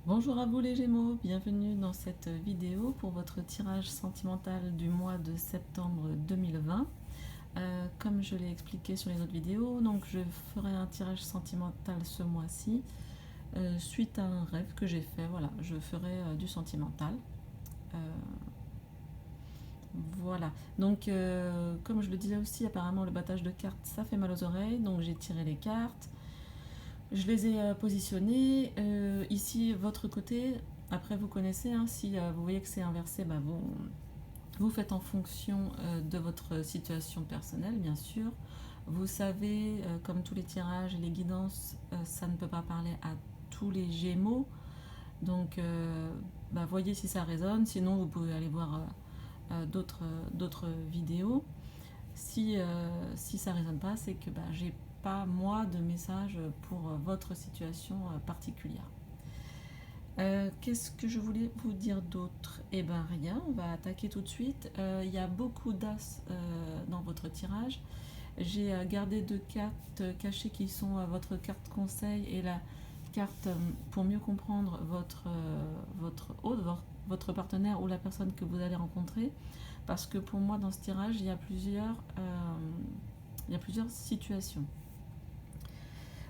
Bonjour à vous les Gémeaux, bienvenue dans cette vidéo pour votre tirage sentimental du mois de septembre 2020. Comme je l'ai expliqué sur les autres vidéos, donc je ferai un tirage sentimental ce mois-ci suite à un rêve que j'ai fait. Voilà, je ferai du sentimental. Euh, voilà, donc comme je le disais aussi, apparemment le battage de cartes ça fait mal aux oreilles, donc j'ai tiré les cartes. Je les ai positionnés. Ici, votre côté, après vous connaissez, hein, si vous voyez que c'est inversé, bah, vous faites en fonction de votre situation personnelle, bien sûr. Vous savez, comme tous les tirages et les guidances, ça ne peut pas parler à tous les Gémeaux. Donc, bah, voyez si ça résonne. Sinon, vous pouvez aller voir d'autres vidéos. Si ça ne résonne pas, c'est que bah, j'ai pas moi de message pour votre situation particulière. Qu'est-ce que je voulais vous dire d'autre? Eh ben rien, on va attaquer tout de suite. Il y a beaucoup d'as dans votre tirage. J'ai gardé deux cartes cachées qui sont votre carte conseil et la carte pour mieux comprendre votre hôte, votre partenaire ou la personne que vous allez rencontrer. Parce que pour moi, dans ce tirage, il y a plusieurs situations.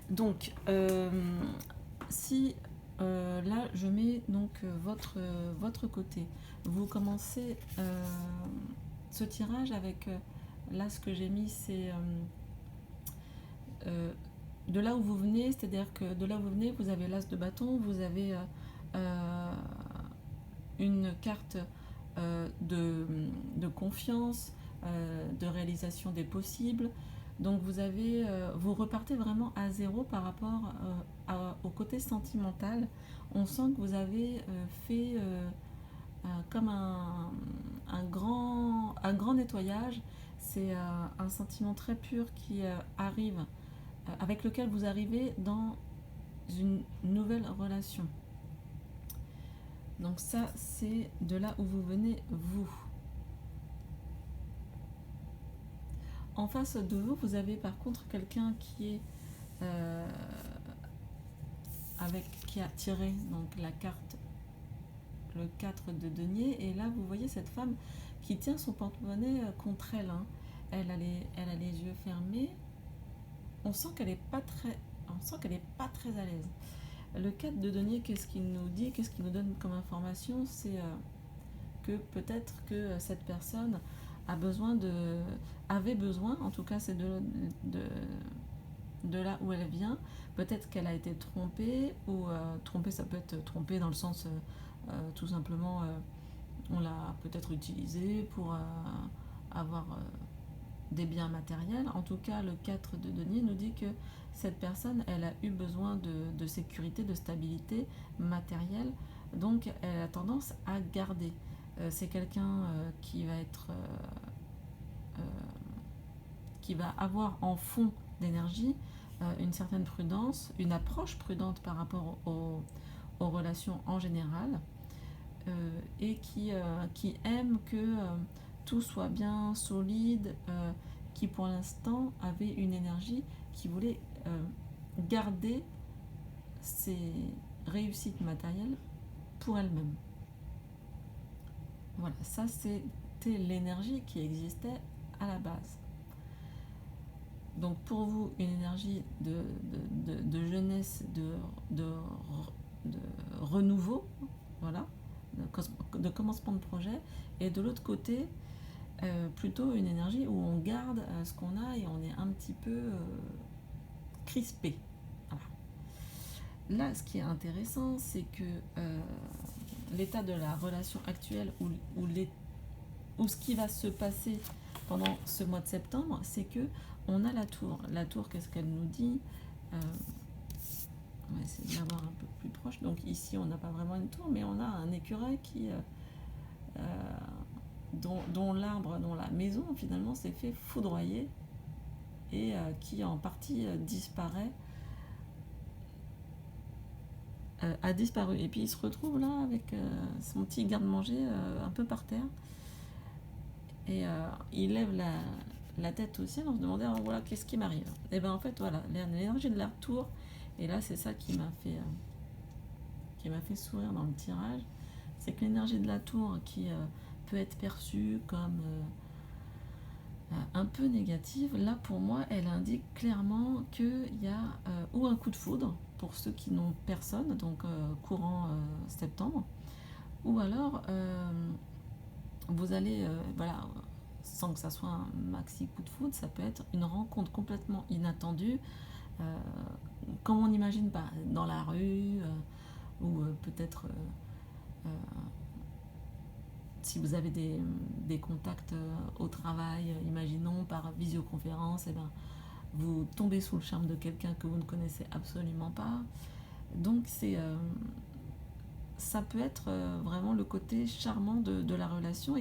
Donc, si là, je mets donc votre côté. Vous commencez ce tirage avec, là, ce que j'ai mis, c'est de là où vous venez, c'est-à-dire que de là où vous venez, vous avez l'as de bâton, vous avez une carte de confiance, de réalisation des possibles. Donc vous repartez vraiment à zéro par rapport au côté sentimental. On sent que vous avez fait comme un grand nettoyage. C'est un sentiment très pur qui arrive, avec lequel vous arrivez dans une nouvelle relation. Donc ça, c'est de là où vous venez, vous. En face de vous, vous avez par contre quelqu'un euh, qui a tiré donc la carte, le 4 de denier. Et là, vous voyez cette femme qui tient son porte-monnaie contre elle. Hein. Elle a les yeux fermés. On sent qu'elle n'est pas très à l'aise. Le 4 de denier, qu'est-ce qu'il nous dit? Qu'est-ce qu'il nous donne comme information? C'est que peut-être que cette personne avait besoin, en tout cas c'est de là où elle vient, peut-être qu'elle a été trompée, ou trompée, ça peut être trompée dans le sens tout simplement, on l'a peut-être utilisée pour avoir des biens matériels. En tout cas, le 4 de denier nous dit que cette personne, elle a eu besoin de sécurité, de stabilité matérielle, donc elle a tendance à garder. C'est quelqu'un euh, qui va avoir en fond d'énergie une certaine prudence, une approche prudente par rapport aux relations en général, et qui aime que tout soit bien solide, qui pour l'instant avait une énergie qui voulait garder ses réussites matérielles pour elle-même. Voilà, ça c'était l'énergie qui existait à la base. Donc pour vous, une énergie de jeunesse, de renouveau, voilà, de commencement de projet, et de l'autre côté, plutôt une énergie où on garde ce qu'on a et on est un petit peu crispé. Voilà. Là, ce qui est intéressant, c'est que l'état de la relation actuelle ou ce qui va se passer pendant ce mois de septembre, c'est que on a la tour. La tour, qu'est-ce qu'elle nous dit? On va essayer de l'avoir un peu plus proche. Donc ici, on n'a pas vraiment une tour, mais on a un écureuil euh, dont l'arbre, dont la maison finalement s'est fait foudroyer et qui en partie disparaît, a disparu. Et puis il se retrouve là avec son petit garde-manger un peu par terre. Et il lève la tête au ciel en se demandant voilà, qu'est-ce qui m'arrive. Et bien en fait, voilà, l'énergie de la tour. Et là, c'est ça qui m'a fait sourire dans le tirage, c'est que l'énergie de la tour qui peut être perçue comme un peu négative, là pour moi elle indique clairement qu'il y a ou un coup de foudre pour ceux qui n'ont personne, donc courant septembre, ou alors vous allez, voilà, sans que ça soit un maxi coup de foudre, ça peut être une rencontre complètement inattendue, euh, comme on imagine pas, dans la rue, ou peut-être euh, si vous avez des contacts au travail, imaginons par visioconférence, et ben, vous tombez sous le charme de quelqu'un que vous ne connaissez absolument pas. Donc ça peut être vraiment le côté charmant de la relation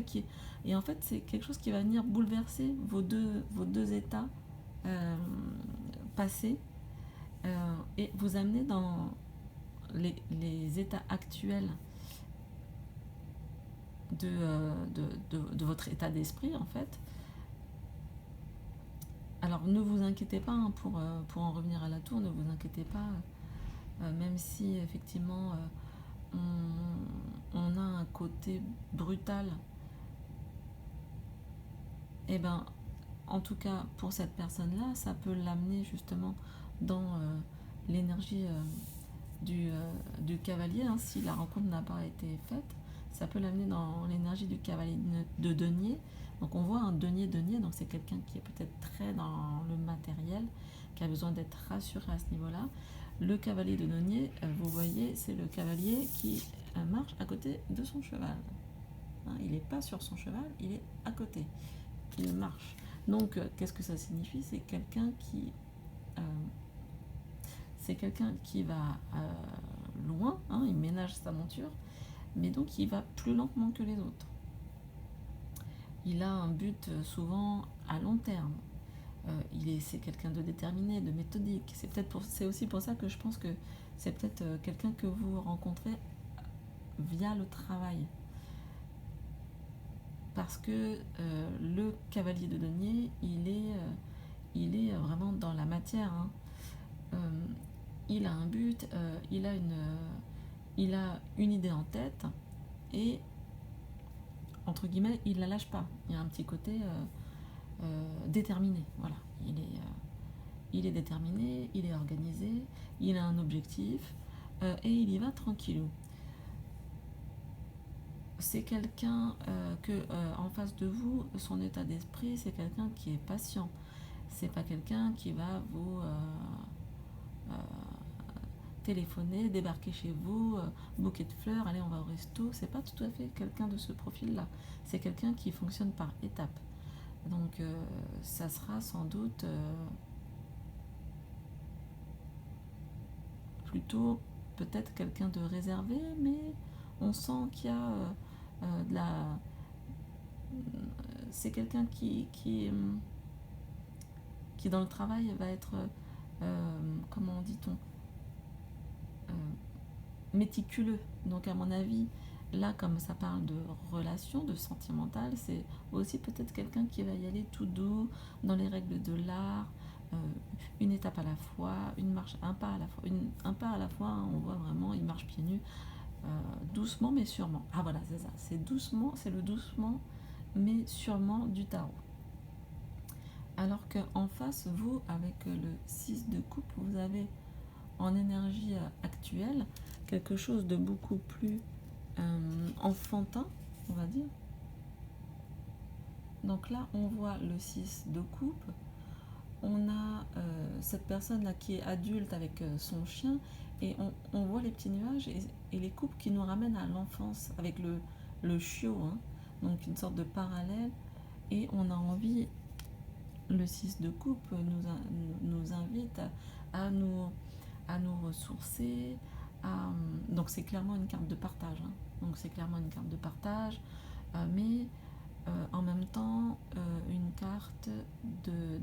et en fait c'est quelque chose qui va venir bouleverser vos deux états euh, passés et vous amener dans les états actuels de votre état d'esprit en fait. Alors ne vous inquiétez pas hein, pour en revenir à la tour, ne vous inquiétez pas, même si effectivement on a un côté brutal, et ben en tout cas pour cette personne-là, ça peut l'amener justement dans l'énergie du cavalier, hein, si la rencontre n'a pas été faite, ça peut l'amener dans l'énergie du cavalier de denier. Donc on voit un denier, donc c'est quelqu'un qui est peut-être très dans le matériel, qui a besoin d'être rassuré à ce niveau-là. Le cavalier de denier, vous voyez, c'est le cavalier qui marche à côté de son cheval. Hein, il n'est pas sur son cheval, il est à côté. Il marche. Donc qu'est-ce que ça signifie? Euh, c'est quelqu'un qui va loin, hein, il ménage sa monture, mais donc il va plus lentement que les autres. Il a un but souvent à long terme. C'est quelqu'un de déterminé, de méthodique. C'est aussi pour ça que je pense que c'est peut-être quelqu'un que vous rencontrez via le travail. Parce que le cavalier de denier, il est vraiment dans la matière. Hein. Il a un but, il a une idée en tête et entre guillemets, il la lâche pas. Il y a un petit côté déterminé. Voilà, il est déterminé, il est organisé, il a un objectif et il y va tranquillou. C'est quelqu'un en face de vous, son état d'esprit, c'est quelqu'un qui est patient. C'est pas quelqu'un qui va vous euh, téléphoner, débarquer chez vous, bouquet de fleurs, allez on va au resto. C'est pas tout à fait quelqu'un de ce profil-là. C'est quelqu'un qui fonctionne par étapes. Donc ça sera sans doute plutôt peut-être quelqu'un de réservé, mais on sent qu'il y a de la... C'est quelqu'un qui dans le travail va être, comment dit-on, méticuleux. Donc à mon avis, là comme ça parle de relation, de sentimental, c'est aussi peut-être quelqu'un qui va y aller tout doux, dans les règles de l'art, une étape à la fois, une marche, un pas à la fois, un pas à la fois, hein, on voit vraiment, il marche pieds nus, doucement mais sûrement. Ah voilà, c'est ça, c'est doucement, c'est le doucement mais sûrement du tarot. Alors qu'en face, vous, avec le 6 de coupe, vous avez en énergie actuelle quelque chose de beaucoup plus enfantin, on va dire. Donc là, on voit le 6 de coupe, on a cette personne-là qui est adulte avec son chien, et on voit les petits nuages et les coupes qui nous ramènent à l'enfance avec le chiot, hein, donc une sorte de parallèle, et on a envie, le 6 de coupe nous invite à nous ressourcer, donc c'est clairement une carte de partage, hein. Donc c'est clairement une carte de partage, mais en même temps une carte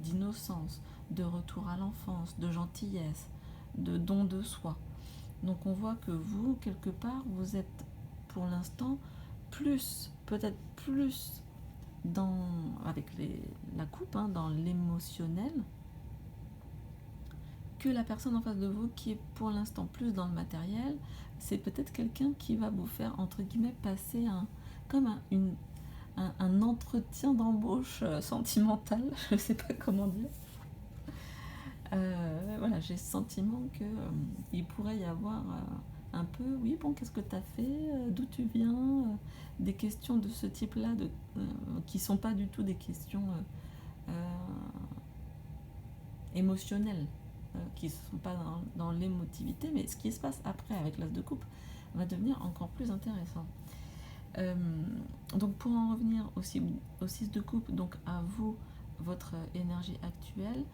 d'innocence, de retour à l'enfance, de gentillesse, de don de soi. Donc on voit que vous, quelque part, vous êtes pour l'instant peut-être plus avec la coupe, hein, dans l'émotionnel, que la personne en face de vous qui est pour l'instant plus dans le matériel, c'est peut-être quelqu'un qui va vous faire, entre guillemets, passer un entretien d'embauche sentimental, je ne sais pas comment dire. Voilà, j'ai ce sentiment qu'il pourrait y avoir un peu, oui, bon, qu'est-ce que tu as fait, d'où tu viens, des questions de ce type-là, qui ne sont pas du tout des questions émotionnelles, qui ne sont pas dans l'émotivité, mais ce qui se passe après avec l'as de coupe va devenir encore plus intéressant. Donc pour en revenir au 6 de coupe, donc à vous, votre énergie actuelle,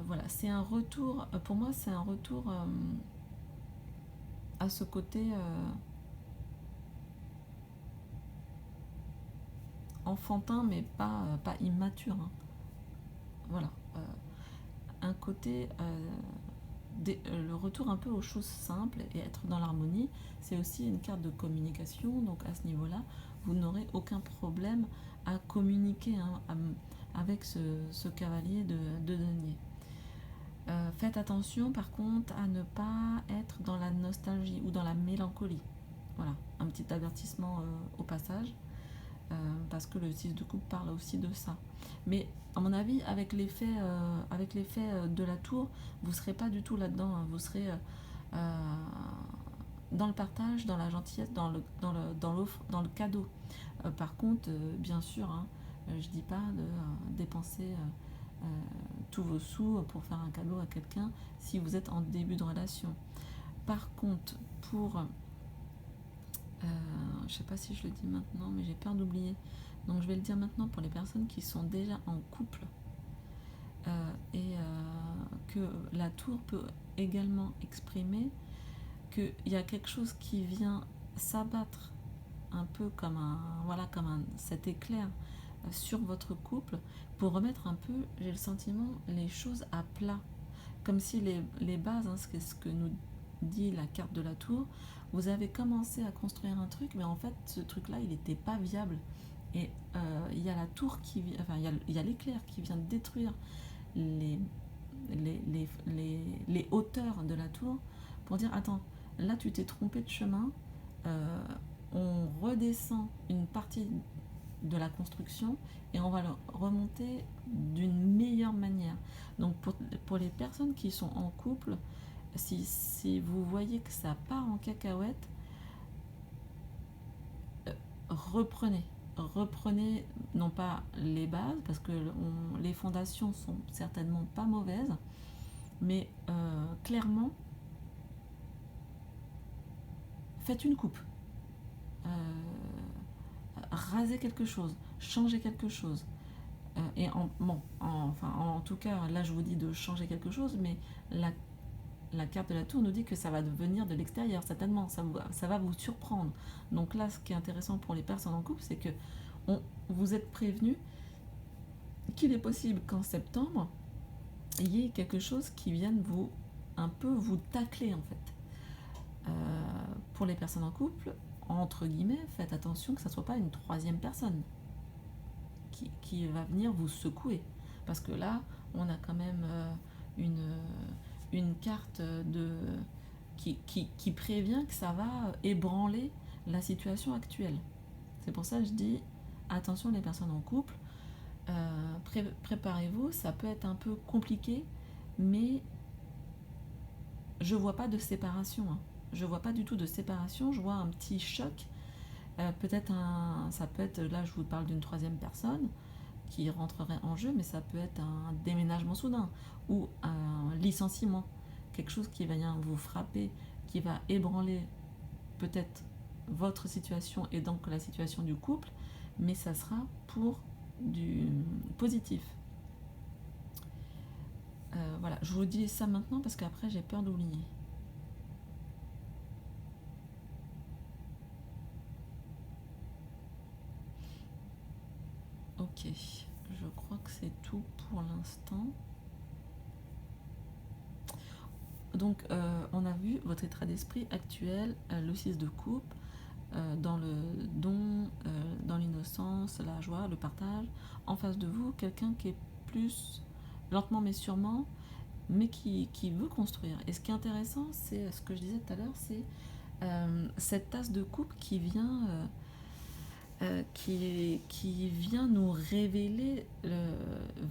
voilà, c'est un retour, pour moi c'est un retour à ce côté enfantin, mais pas immature, hein. Voilà, un côté, le retour un peu aux choses simples et être dans l'harmonie, c'est aussi une carte de communication, donc à ce niveau-là, vous n'aurez aucun problème à communiquer, hein, avec ce cavalier de denier. Faites attention par contre à ne pas être dans la nostalgie ou dans la mélancolie. Voilà, un petit avertissement au passage, parce que le 6 de coupe parle aussi de ça. Mais à mon avis, avec l'effet de la tour, vous ne serez pas du tout là-dedans, hein. Vous serez dans le partage, dans la gentillesse, dans l'offre, dans le cadeau. Par contre, bien sûr, hein, je dis pas de dépenser tous vos sous pour faire un cadeau à quelqu'un si vous êtes en début de relation. Par contre, pour... je sais pas si je le dis maintenant, mais j'ai peur d'oublier. Donc je vais le dire maintenant pour les personnes qui sont déjà en couple. Et que la tour peut également exprimer qu'il y a quelque chose qui vient s'abattre un peu comme cet éclair sur votre couple pour remettre un peu, j'ai le sentiment, les choses à plat. Comme si les bases, hein, c'est ce que nous dit la carte de la tour, vous avez commencé à construire un truc, mais en fait, ce truc-là, il n'était pas viable. Et il y a la tour il y a l'éclair qui vient détruire les hauteurs de la tour pour dire, attends, là tu t'es trompé de chemin, on redescend une partie de la construction et on va le remonter d'une meilleure manière. Donc pour les personnes qui sont en couple, si vous voyez que ça part en cacahuète, reprenez non pas les bases, parce que les fondations sont certainement pas mauvaises, mais clairement, faites une coupe. Rasez quelque chose, changez quelque chose. En tout cas, là je vous dis de changer quelque chose, mais la carte de la tour nous dit que ça va venir de l'extérieur, certainement, ça va vous surprendre. Donc là, ce qui est intéressant pour les personnes en couple, c'est que vous êtes prévenus qu'il est possible qu'en septembre, il y ait quelque chose qui vienne un peu vous tacler en fait. Pour les personnes en couple, entre guillemets, faites attention que ça ne soit pas une troisième personne qui va venir vous secouer. Parce que là, on a quand même une carte qui prévient que ça va ébranler la situation actuelle. C'est pour ça que je dis, attention les personnes en couple, préparez-vous, ça peut être un peu compliqué, mais je vois pas de séparation, hein. Je vois pas du tout de séparation, je vois un petit choc, peut-être ça peut être, là je vous parle d'une troisième personne qui rentrerait en jeu, mais ça peut être un déménagement soudain ou un licenciement, quelque chose qui va venir vous frapper, qui va ébranler peut-être votre situation et donc la situation du couple, mais ça sera pour du positif. Voilà, je vous dis ça maintenant parce qu'après j'ai peur d'oublier. Ok, je crois que c'est tout pour l'instant. Donc on a vu votre état d'esprit actuel, le 6 de coupe, dans le don, dans l'innocence, la joie, le partage. En face de vous, quelqu'un qui est plus lentement mais sûrement mais qui veut construire. Et ce qui est intéressant, c'est ce que je disais tout à l'heure, c'est cette tasse de coupe qui vient nous révéler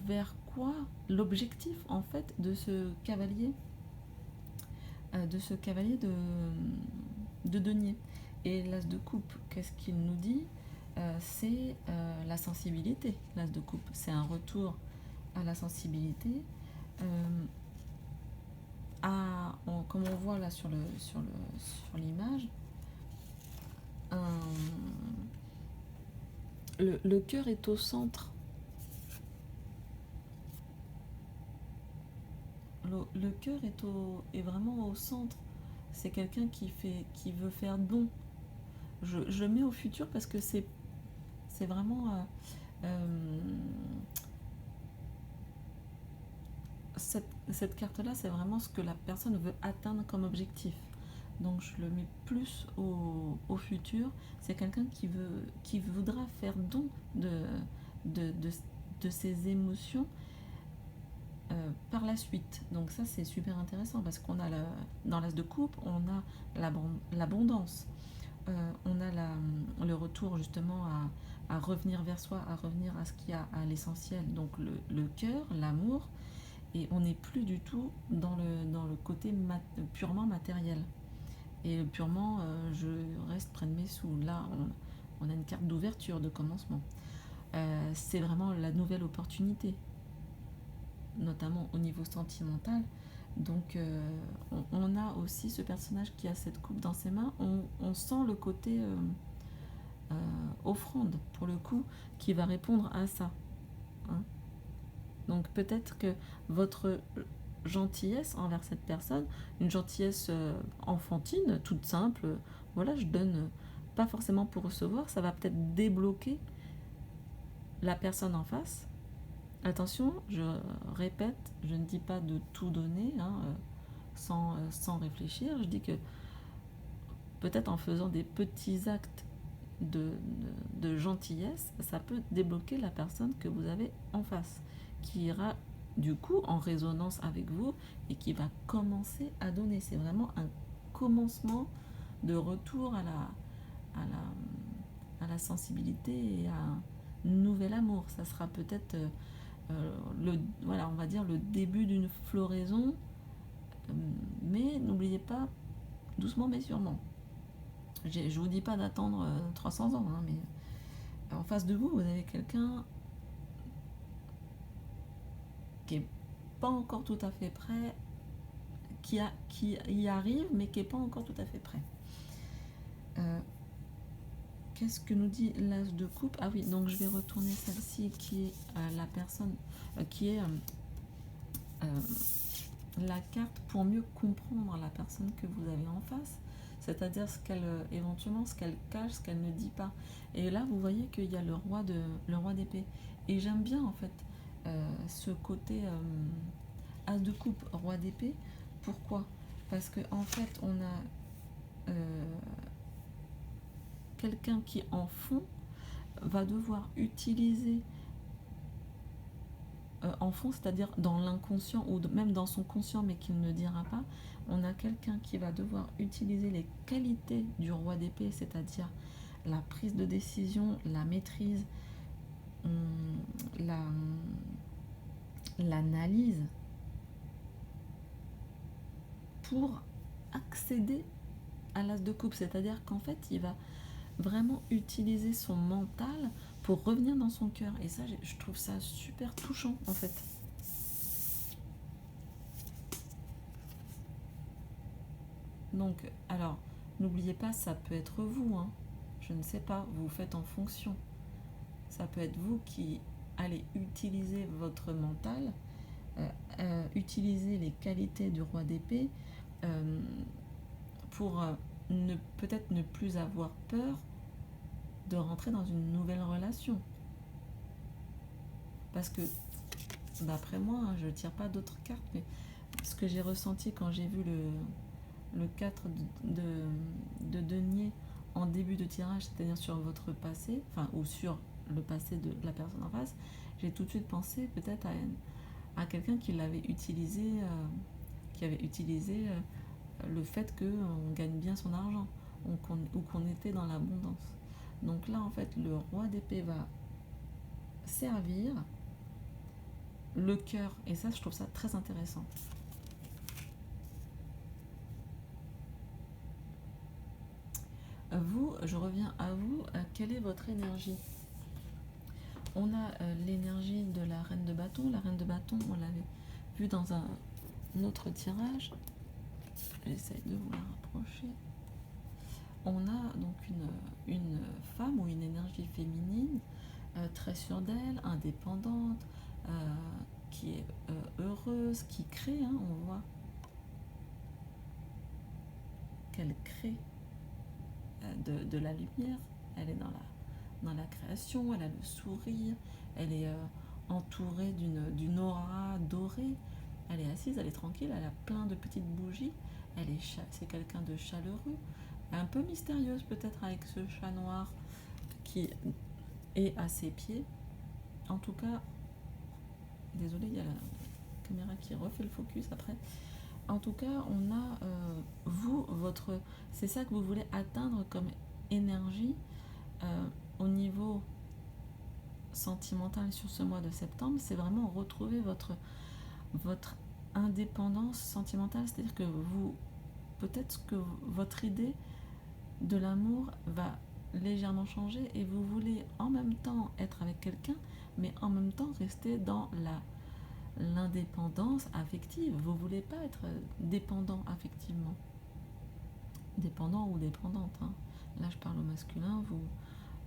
vers quoi l'objectif en fait de ce cavalier de denier. Et l'as de coupe, qu'est-ce qu'il nous dit? C'est la sensibilité. L'as de coupe, c'est un retour à la sensibilité, comme on voit là sur l'image, le cœur est au centre. Le cœur est vraiment au centre. C'est quelqu'un qui veut faire don. Je le mets au futur parce que c'est vraiment cette carte-là, c'est vraiment ce que la personne veut atteindre comme objectif. Donc je le mets plus au futur. C'est quelqu'un qui voudra faire don de ses émotions par la suite. Donc ça c'est super intéressant parce qu'on a dans l'as de coupe, on a l'abondance. On a le retour justement à revenir vers soi, à revenir à ce qu'il y a à l'essentiel. Donc le cœur, l'amour, et on n'est plus du tout dans le côté purement matériel. Et purement, je reste près de mes sous. Là, on a une carte d'ouverture, de commencement. C'est vraiment la nouvelle opportunité, notamment au niveau sentimental. Donc, on a aussi ce personnage qui a cette coupe dans ses mains. On sent le côté offrande, pour le coup, qui va répondre à ça. Hein. Donc peut-être que votre gentillesse envers cette personne, une gentillesse enfantine, toute simple, voilà, je donne pas forcément pour recevoir, ça va peut-être débloquer la personne en face. Attention, je répète, je ne dis pas de tout donner sans réfléchir, je dis que peut-être en faisant des petits actes de gentillesse, ça peut débloquer la personne que vous avez en face, qui ira du coup en résonance avec vous et qui va commencer à donner. C'est vraiment un commencement de retour à la sensibilité et à un nouvel amour. Ça sera peut-être on va dire le début d'une floraison, mais n'oubliez pas, doucement mais sûrement. Je vous dis pas d'attendre 300 ans, mais en face de vous, vous avez quelqu'un qui est pas encore tout à fait prêt, qui y arrive, mais qui est pas encore tout à fait prêt. Qu'est-ce que nous dit l'as de coupe? Ah oui, donc je vais retourner celle-ci qui est la personne, qui est la carte pour mieux comprendre la personne que vous avez en face. C'est-à-dire éventuellement ce qu'elle cache, ce qu'elle ne dit pas. Et là, vous voyez qu'il y a le roi d'épée. Et j'aime bien en fait ce côté as de coupe, roi d'épée. Pourquoi? Parce que en fait, on a quelqu'un qui en fond va devoir utiliser en fond, c'est-à-dire dans l'inconscient ou même dans son conscient, mais qu'il ne dira pas. On a quelqu'un qui va devoir utiliser les qualités du roi d'épée, c'est-à-dire la prise de décision, la maîtrise, l'analyse, pour accéder à l'as de coupe. C'est-à-dire qu'en fait, il va vraiment utiliser son mental pour revenir dans son cœur. Et ça, je trouve ça super touchant, en fait. Donc, alors, n'oubliez pas, ça peut être vous, je ne sais pas, vous faites en fonction. Ça peut être vous qui allez utiliser votre mental, utiliser les qualités du roi d'épée pour peut-être ne plus avoir peur de rentrer dans une nouvelle relation. Parce que, d'après moi, je ne tire pas d'autres cartes, mais ce que j'ai ressenti quand j'ai vu le 4 de denier en début de tirage, c'est-à-dire sur votre passé, ou sur le passé de la personne en face, j'ai tout de suite pensé peut-être à quelqu'un qui avait utilisé le fait qu'on gagne bien son argent ou qu'on était dans l'abondance. Donc là, en fait, le roi d'épée va servir le cœur. Et ça, je trouve ça très intéressant. Vous, je reviens à vous. Quelle est votre énergie? On a l'énergie de la reine de bâton. La reine de bâton, on l'avait vu dans un autre tirage. J'essaye de vous la rapprocher. On a donc une femme ou une énergie féminine très sûre d'elle, indépendante, qui est heureuse, qui crée, hein, on voit qu'elle crée de la lumière, elle est dans la création, elle a le sourire, elle est entourée d'une aura dorée, elle est assise, elle est tranquille, elle a plein de petites bougies, c'est quelqu'un de chaleureux, un peu mystérieuse peut-être avec ce chat noir qui est à ses pieds. En tout cas, désolé, il y a la caméra qui refait le focus après. En tout cas, on a c'est ça que vous voulez atteindre comme énergie au niveau sentimental sur ce mois de septembre, c'est vraiment retrouver votre indépendance sentimentale, c'est-à-dire que peut-être que votre idée de l'amour va légèrement changer et vous voulez en même temps être avec quelqu'un, mais en même temps rester dans l'indépendance affective. Vous voulez pas être dépendant affectivement. Dépendant ou dépendante. Hein. Là, je parle au masculin.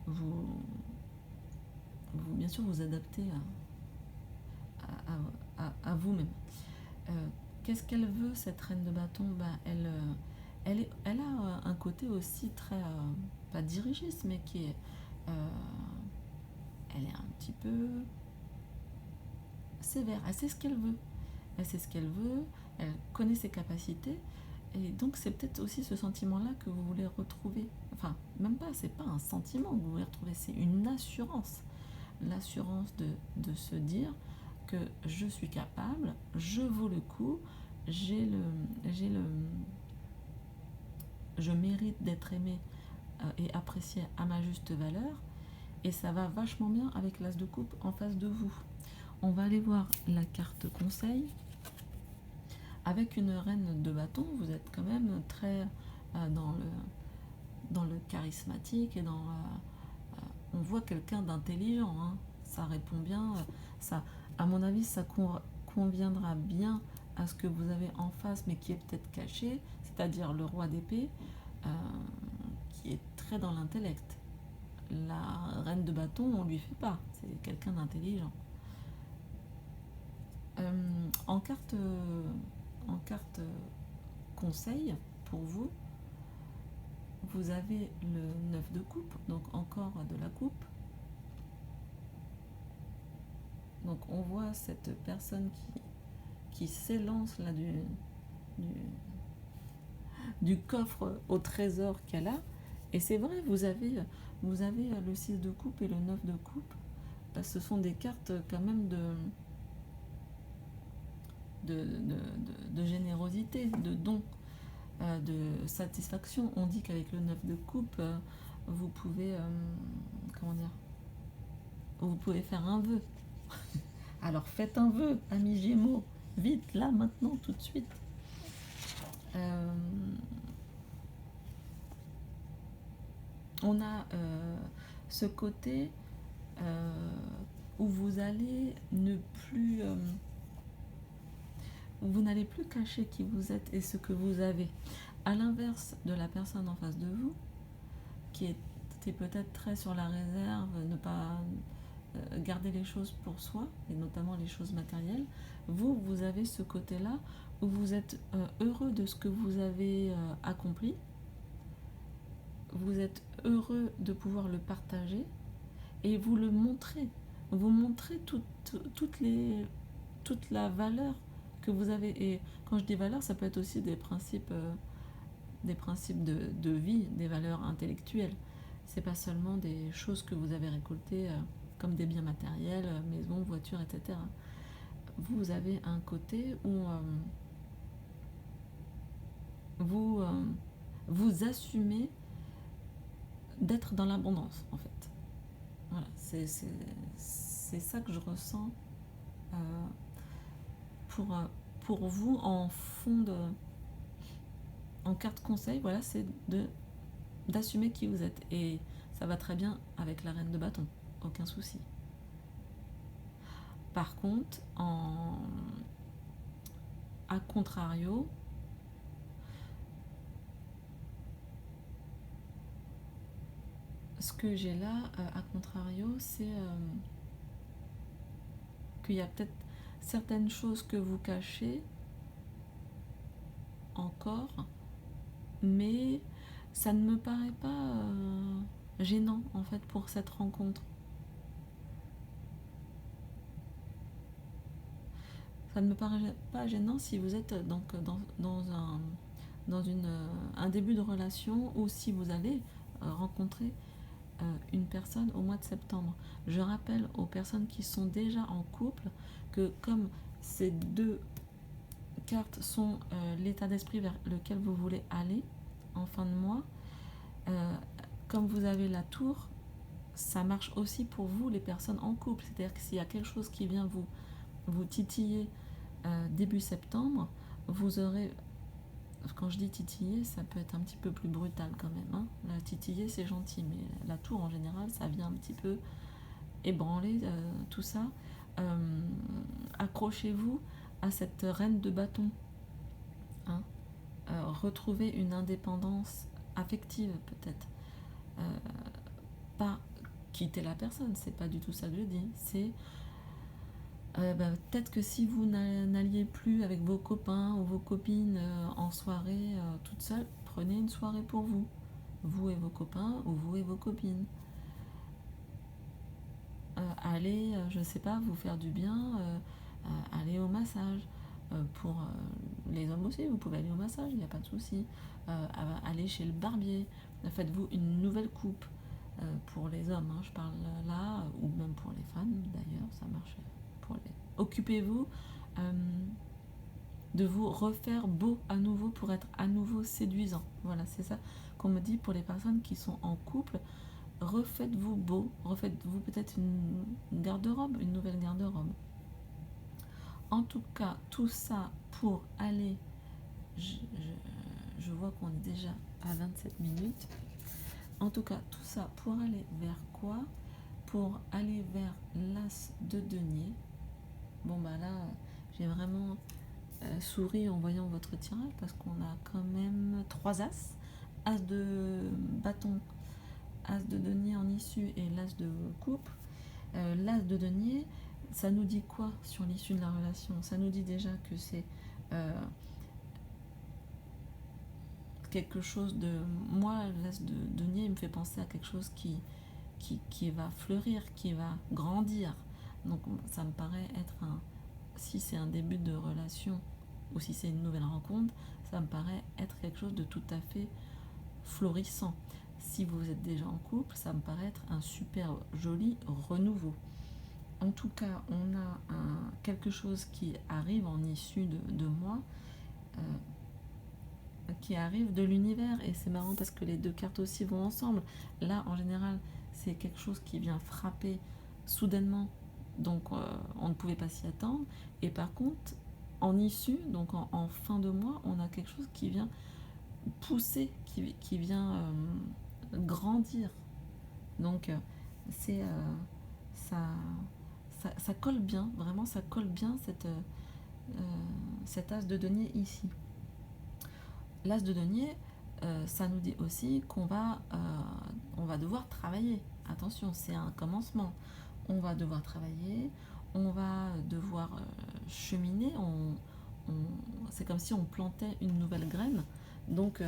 Vous bien sûr, vous adaptez à vous-même. Qu'est-ce qu'elle veut, cette reine de bâton? Elle a un côté aussi très, pas dirigiste, mais qui est, elle est un petit peu sévère. Elle sait ce qu'elle veut. Elle connaît ses capacités. Et donc, c'est peut-être aussi ce sentiment-là que vous voulez retrouver. Enfin, même pas, c'est pas un sentiment que vous voulez retrouver, c'est une assurance. L'assurance de se dire que je suis capable, je vaux le coup, je mérite d'être aimé et apprécié à ma juste valeur. Et ça va vachement bien avec l'as de coupe en face de vous. On va aller voir la carte conseil. Avec une reine de bâton, vous êtes quand même très dans le charismatique et on voit quelqu'un d'intelligent. Hein. Ça répond bien. À mon avis, ça conviendra bien à ce que vous avez en face, mais qui est peut-être caché, c'est-à-dire le roi d'épée, qui est très dans l'intellect. La reine de bâton, on lui fait pas. C'est quelqu'un d'intelligent. En carte conseil pour vous, vous avez le 9 de coupe, donc encore de la coupe. Donc on voit cette personne qui s'élance là du coffre au trésor qu'elle a. Et c'est vrai, vous avez le 6 de coupe et le 9 de coupe. Ce sont des cartes quand même de générosité, de don, de satisfaction. On dit qu'avec le 9 de coupe, vous pouvez vous pouvez faire un vœu. Alors faites un vœu, amis Gémeaux, vite, là, maintenant, tout de suite. On a ce côté où vous allez ne plus... vous n'allez plus cacher qui vous êtes et ce que vous avez. À l'inverse de la personne en face de vous, qui était peut-être très sur la réserve, ne pas garder les choses pour soi, et notamment les choses matérielles, vous avez ce côté-là où vous êtes heureux de ce que vous avez accompli, vous êtes heureux de pouvoir le partager, et vous le montrez. Vous montrez toute la valeur que vous avez. Et quand je dis valeur, ça peut être aussi des principes de vie, des valeurs intellectuelles. C'est pas seulement des choses que vous avez récoltées comme des biens matériels, maisons, voitures, etc. vous avez un côté où vous assumez d'être dans l'abondance, en fait. Voilà, c'est ça que je ressens euh, pour, euh, pour vous en fond en carte conseil, voilà, c'est d'assumer qui vous êtes. Et ça va très bien avec la reine de bâton, aucun souci. Par contre, à contrario, ce que j'ai là, à contrario, c'est qu'il y a peut-être certaines choses que vous cachez encore, mais ça ne me paraît pas gênant en fait pour cette rencontre. Ça ne me paraît pas gênant si vous êtes donc dans un début de relation ou si vous allez rencontrer une personne au mois de septembre. Je rappelle aux personnes qui sont déjà en couple que comme ces deux cartes sont l'état d'esprit vers lequel vous voulez aller en fin de mois, comme vous avez la tour, ça marche aussi pour vous les personnes en couple. C'est-à-dire que s'il y a quelque chose qui vient vous titiller début septembre, vous aurez, quand je dis titiller, ça peut être un petit peu plus brutal quand même, hein. La titiller c'est gentil, mais la tour en général ça vient un petit peu ébranler tout ça. Accrochez-vous à cette reine de bâton, hein. Retrouver une indépendance affective peut-être, pas quitter la personne, c'est pas du tout ça que je dis, c'est peut-être que si vous n'alliez plus avec vos copains ou vos copines en soirée toute seule, prenez une soirée pour vous. Vous et vos copains ou vous et vos copines. Allez, je sais pas, vous faire du bien, aller au massage. Pour les hommes aussi, vous pouvez aller au massage, il n'y a pas de souci. Aller chez le barbier. Faites-vous une nouvelle coupe. Pour les hommes, hein, je parle là, ou même pour les femmes d'ailleurs, ça marche. Occupez-vous de vous refaire beau à nouveau pour être à nouveau séduisant. Voilà, c'est ça qu'on me dit pour les personnes qui sont en couple. Refaites-vous beau, refaites-vous peut-être une garde-robe, une nouvelle garde-robe. En tout cas, tout ça pour aller... Je vois qu'on est déjà à 27 minutes. En tout cas, tout ça pour aller vers quoi? Pour aller vers l'as de denier. Bon bah là, j'ai vraiment souri en voyant votre tirage parce qu'on a quand même 3 as. As de bâton, as de denier en issue et l'as de coupe. L'as de denier, ça nous dit quoi sur l'issue de la relation? Ça nous dit déjà que c'est quelque chose de... Moi, l'as de denier, il me fait penser à quelque chose qui va fleurir, qui va grandir. Donc ça me paraît être si c'est un début de relation ou si c'est une nouvelle rencontre, ça me paraît être quelque chose de tout à fait florissant. Si vous êtes déjà en couple, ça me paraît être un super joli renouveau. En tout cas, on a quelque chose qui arrive en issue de moi, qui arrive de l'univers, et c'est marrant parce que les deux cartes aussi vont ensemble. Là, en général, c'est quelque chose qui vient frapper soudainement, donc on ne pouvait pas s'y attendre. Et par contre, en issue, donc en fin de mois, on a quelque chose qui vient pousser, qui vient grandir. Donc c'est ça colle bien, vraiment ça colle bien cet as de denier ici. L'as de denier, ça nous dit aussi qu'on on va devoir travailler. Attention, c'est un commencement. On va devoir travailler, on va devoir cheminer, c'est comme si on plantait une nouvelle graine. Donc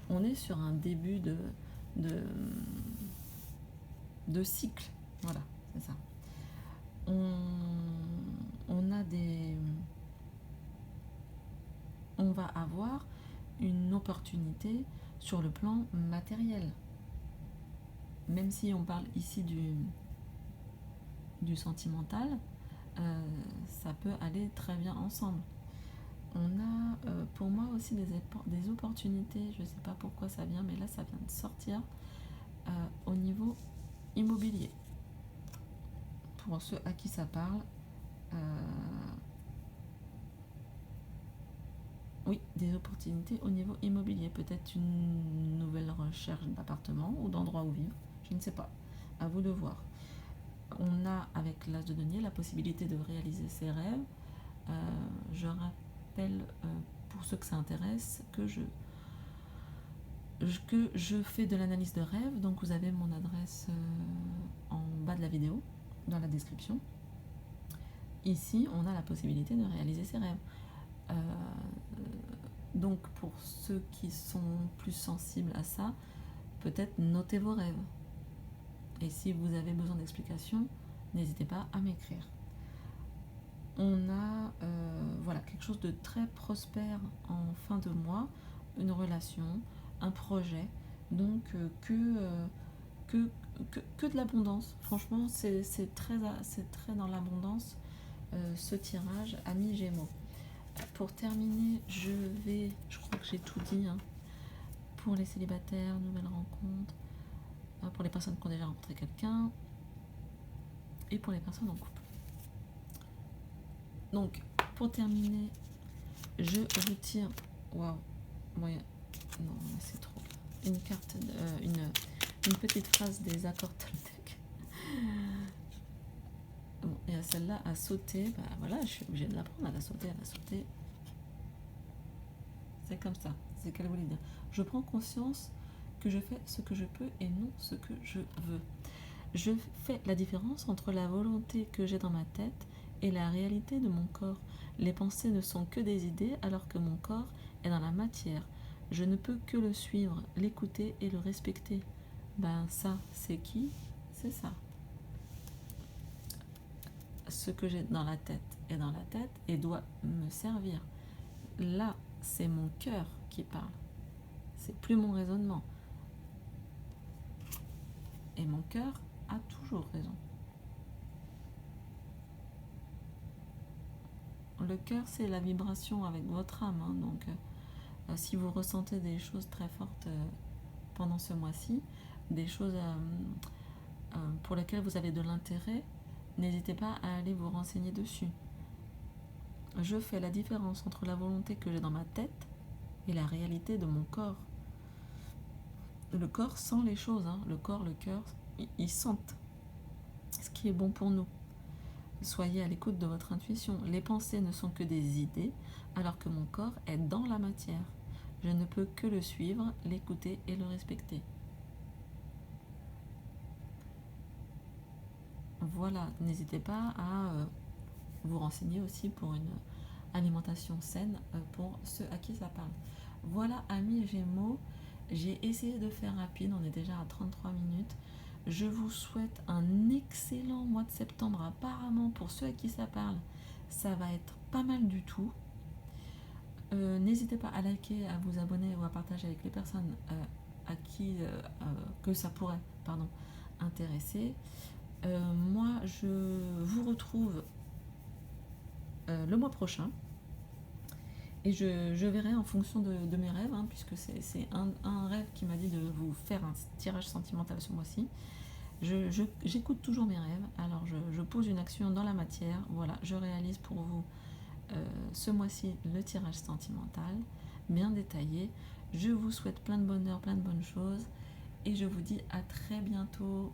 on est sur un début de cycle. Voilà, c'est ça. On va avoir une opportunité sur le plan matériel. Même si on parle ici du sentimental, ça peut aller très bien ensemble. On a pour moi aussi des opportunités, je ne sais pas pourquoi ça vient, mais là ça vient de sortir au niveau immobilier. Pour ceux à qui ça parle, oui, des opportunités au niveau immobilier, peut-être une nouvelle recherche d'appartement ou d'endroit où vivre, je ne sais pas, à vous de voir. On a avec l'As de denier la possibilité de réaliser ses rêves. Je rappelle pour ceux que ça intéresse que je fais de l'analyse de rêve, donc vous avez mon adresse en bas de la vidéo, dans la description. Ici, on a la possibilité de réaliser ses rêves. Donc pour ceux qui sont plus sensibles à ça, peut-être notez vos rêves. Et si vous avez besoin d'explications, n'hésitez pas à m'écrire. On a voilà, quelque chose de très prospère en fin de mois, une relation, un projet, donc que de l'abondance. Franchement, c'est très dans l'abondance ce tirage ami Gémeaux. Pour terminer, je crois que j'ai tout dit, hein. Pour les célibataires, nouvelles rencontres, pour les personnes qui ont déjà rencontré quelqu'un, et pour les personnes en couple. Donc, pour terminer, je retire, waouh, moyen, non, c'est trop, une carte, une petite phrase des accords Toltec. Bon, et celle-là à sauter, bah voilà, je suis obligée de la prendre, elle a sauté. C'est comme ça, c'est ce qu'elle voulait dire. Je prends conscience que je fais ce que je peux et non ce que je veux. Je fais la différence entre la volonté que j'ai dans ma tête et la réalité de mon corps. Les pensées ne sont que des idées alors que mon corps est dans la matière. Je ne peux que le suivre, l'écouter et le respecter. Ben ça, c'est qui? C'est ça. Ce que j'ai dans la tête est dans la tête et doit me servir. Là, c'est mon cœur qui parle. C'est plus mon raisonnement. Et mon cœur a toujours raison. Le cœur, c'est la vibration avec votre âme. Hein, donc, si vous ressentez des choses très fortes pendant ce mois-ci, des choses pour lesquelles vous avez de l'intérêt, n'hésitez pas à aller vous renseigner dessus. Je fais la différence entre la volonté que j'ai dans ma tête et la réalité de mon corps. Le corps sent les choses, hein. Le corps, le cœur, ils sentent ce qui est bon pour nous. Soyez à l'écoute de votre intuition. Les pensées ne sont que des idées, alors que mon corps est dans la matière. Je ne peux que le suivre, l'écouter et le respecter. Voilà, n'hésitez pas à vous renseigner aussi pour une alimentation saine pour ceux à qui ça parle. Voilà, amis Gémeaux, j'ai essayé de faire rapide, on est déjà à 33 minutes. Je vous souhaite un excellent mois de septembre. Apparemment, pour ceux à qui ça parle, ça va être pas mal du tout. N'hésitez pas à liker, à vous abonner ou à partager avec les personnes à qui que ça pourrait intéresser. Moi, je vous retrouve le mois prochain. Et je verrai en fonction de mes rêves, hein, puisque c'est un rêve qui m'a dit de vous faire un tirage sentimental ce mois-ci. J'écoute toujours mes rêves, alors je pose une action dans la matière. Voilà, je réalise pour vous ce mois-ci le tirage sentimental, bien détaillé. Je vous souhaite plein de bonheur, plein de bonnes choses, et je vous dis à très bientôt.